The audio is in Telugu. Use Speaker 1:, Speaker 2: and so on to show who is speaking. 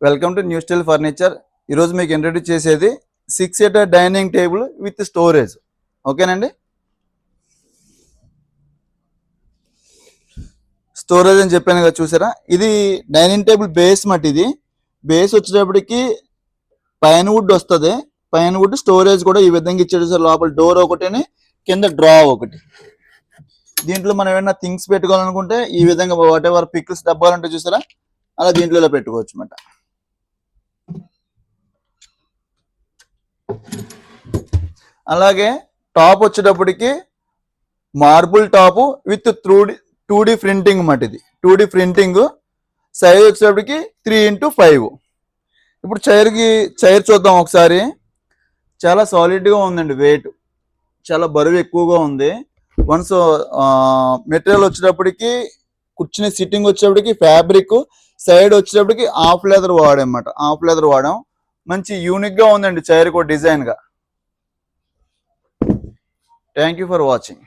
Speaker 1: Welcome to new style furniture. ఈరోజు మీకు ఇంట్రడ్యూస్ చేసేది 6-సీటర్ డైనింగ్ టేబుల్ విత్ స్టోరేజ్. ఓకేనండి, స్టోరేజ్ అని చెప్పాను కదా, చూసారా? ఇది డైనింగ్ టేబుల్ బేస్ మట్టి. ఇది బేస్ వచ్చేటప్పటికి పైన వుడ్ వస్తుంది. పైన వుడ్ స్టోరేజ్ కూడా ఈ విధంగా ఇచ్చాడు సార్. లోపల డోర్ ఒకటి, కింద డ్రా ఒకటి. దీంట్లో మనం ఏమైనా థింగ్స్ పెట్టుకోవాలనుకుంటే ఈ విధంగా వాట్ ఎవర్ పిక్స్ డబ్బాలంటే చూసారా, అలా దీంట్లో పెట్టుకోవచ్చు అన్నమాట. అలాగే టాప్ వచ్చేటప్పటికి marble top with 2D printing మాట. ఇది 2D ప్రింటింగ్. సైజ్ వచ్చేటప్పటికి 3x5. ఇప్పుడు చైర్ చూద్దాం ఒకసారి. చాలా సాలిడ్గా ఉందండి. వెయిట్ చాలా బరువు ఎక్కువగా ఉంది. వన్స్ మెటీరియల్ వచ్చేటప్పటికి కూర్చునే సిట్టింగ్ వచ్చేటప్పటికి ఫ్యాబ్రిక్, సైడ్ వచ్చేటప్పటికి హాఫ్ లెదర్ వాడామన్నమాట. హాఫ్ లెదర్ వాడాం. మంచి యూనిక్ గా ఉందండి చైర్ కూడా డిజైన్ గా. Thank you for watching.